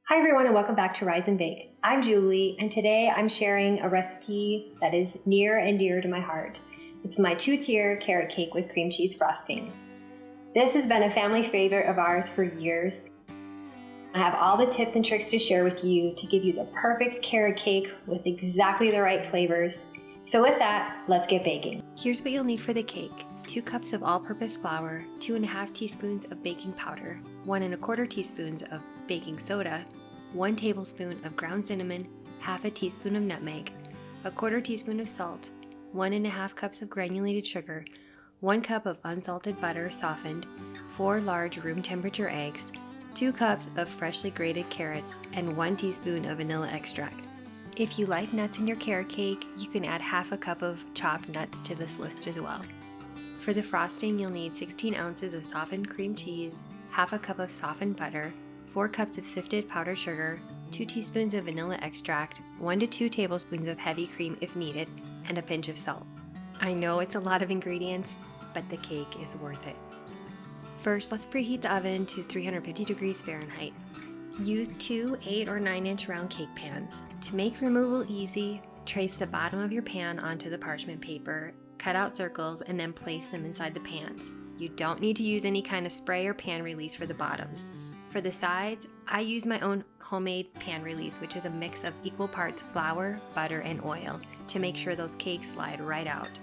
Hi everyone and welcome back to Rise and Bake. I'm Julie and today I'm sharing a recipe that is near and dear to my heart. It's my 2-tier carrot cake with cream cheese frosting. This has been a family favorite of ours for years. I have all the tips and tricks to share with you to give you the perfect carrot cake with exactly the right flavors. So with that, let's get baking. Here's what you'll need for the cake. 2 cups of all-purpose flour, 2.5 teaspoons of baking powder, 1 1/4 teaspoons of baking soda, 1 tablespoon of ground cinnamon, half a teaspoon of nutmeg, 1/4 teaspoon of salt, 1.5 cups of granulated sugar, 1 cup of unsalted butter softened, 4 large room temperature eggs, 2 cups of freshly grated carrots, and 1 teaspoon of vanilla extract. If you like nuts in your carrot cake, you can add half a cup of chopped nuts to this list as well. For the frosting, you'll need 16 ounces of softened cream cheese, half a cup of softened butter, 4 cups of sifted powdered sugar, 2 teaspoons of vanilla extract, 1 to 2 tablespoons of heavy cream if needed, and a pinch of salt. I know it's a lot of ingredients, but the cake is worth it. First, let's preheat the oven to 350 degrees Fahrenheit. Use 2 8 or 9-inch round cake pans. To make removal easy, trace the bottom of your pan onto the parchment paper, cut out circles, and then place them inside the pans. You don't need to use any kind of spray or pan release for the bottoms. For the sides, I use my own homemade pan release, which is a mix of equal parts flour, butter, and oil to make sure those cakes slide right out.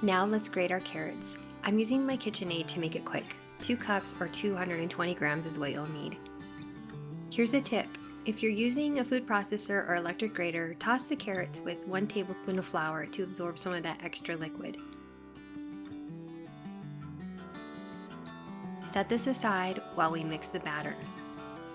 Now let's grate our carrots. I'm using my KitchenAid to make it quick. 2 cups or 220 grams is what you'll need. Here's a tip. If you're using a food processor or electric grater, toss the carrots with 1 tablespoon of flour to absorb some of that extra liquid. Set this aside while we mix the batter.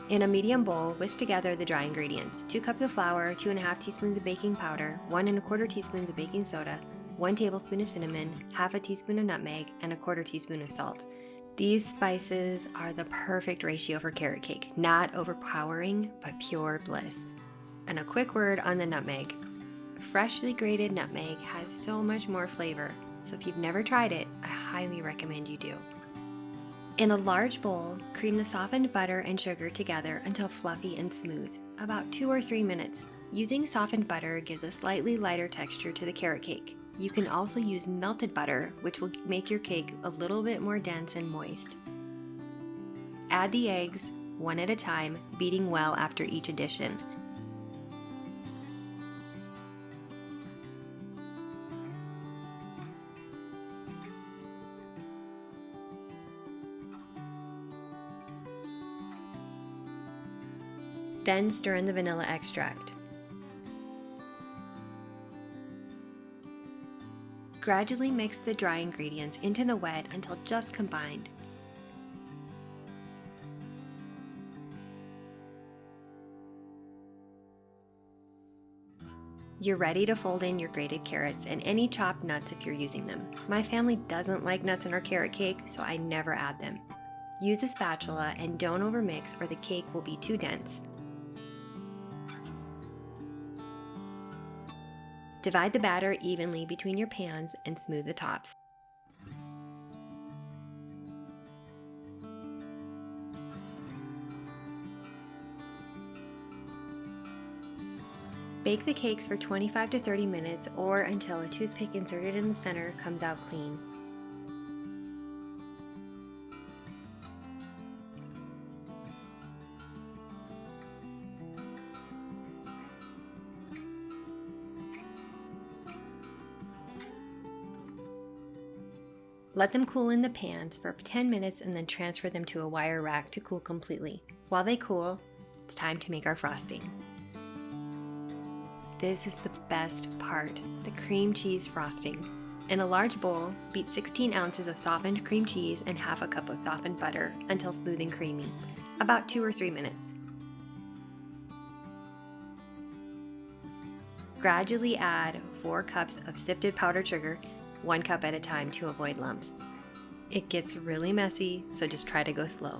In a medium bowl, whisk together the dry ingredients. 2 cups of flour, 2.5 teaspoons of baking powder, 1 1/4 teaspoons of baking soda, 1 tablespoon of cinnamon, half a teaspoon of nutmeg, and 1/4 teaspoon of salt. These spices are the perfect ratio for carrot cake, not overpowering, but pure bliss. And a quick word on the nutmeg. Freshly grated nutmeg has so much more flavor, so if you've never tried it, I highly recommend you do. In a large bowl, cream the softened butter and sugar together until fluffy and smooth, about 2 or 3 minutes. Using softened butter gives a slightly lighter texture to the carrot cake. You can also use melted butter, which will make your cake a little bit more dense and moist. Add the eggs, one at a time, beating well after each addition. Then stir in the vanilla extract. Gradually mix the dry ingredients into the wet until just combined. You're ready to fold in your grated carrots and any chopped nuts if you're using them. My family doesn't like nuts in our carrot cake, so I never add them. Use a spatula and don't overmix or the cake will be too dense. Divide the batter evenly between your pans and smooth the tops. Bake the cakes for 25 to 30 minutes or until a toothpick inserted in the center comes out clean. Let them cool in the pans for 10 minutes and then transfer them to a wire rack to cool completely. While they cool, it's time to make our frosting. This is the best part, the cream cheese frosting. In a large bowl, beat 16 ounces of softened cream cheese and half a cup of softened butter until smooth and creamy, about 2 or 3 minutes. Gradually add 4 cups of sifted powdered sugar, 1 cup at a time to avoid lumps. It gets really messy, so just try to go slow.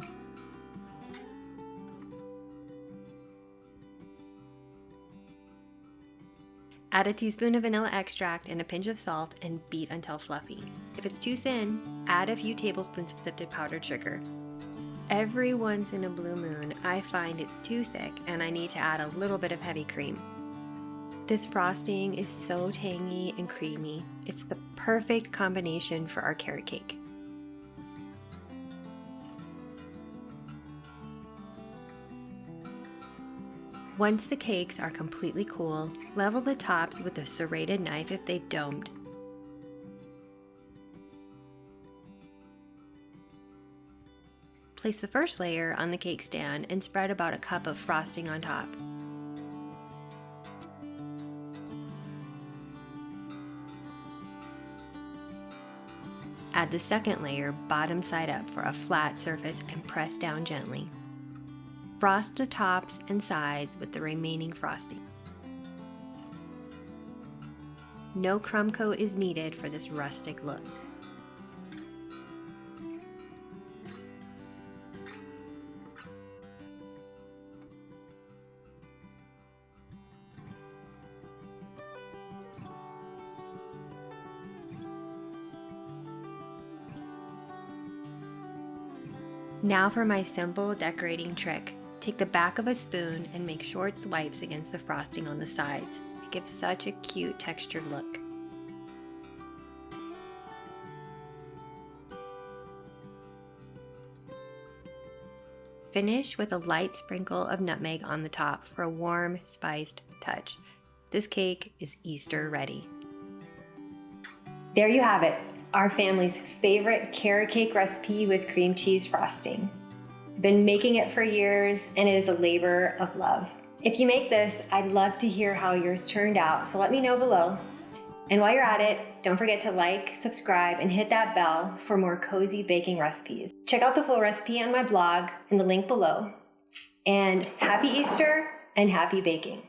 Add a teaspoon of vanilla extract and a pinch of salt and beat until fluffy. If it's too thin, add a few tablespoons of sifted powdered sugar. Every once in a blue moon, I find it's too thick and I need to add a little bit of heavy cream. This frosting is so tangy and creamy. It's the perfect combination for our carrot cake. Once the cakes are completely cool, level the tops with a serrated knife if they've domed. Place the first layer on the cake stand and spread about a cup of frosting on top. Add the second layer bottom side up for a flat surface and press down gently. Frost the tops and sides with the remaining frosting. No crumb coat is needed for this rustic look. Now for my simple decorating trick. Take the back of a spoon and make short swipes against the frosting on the sides. It gives such a cute textured look. Finish with a light sprinkle of nutmeg on the top for a warm, spiced touch. This cake is Easter ready. There you have it, our family's favorite carrot cake recipe with cream cheese frosting. I've been making it for years and it is a labor of love. If you make this, I'd love to hear how yours turned out, so let me know below. And while you're at it, don't forget to like, subscribe, and hit that bell for more cozy baking recipes. Check out the full recipe on my blog in the link below. And happy Easter and happy baking.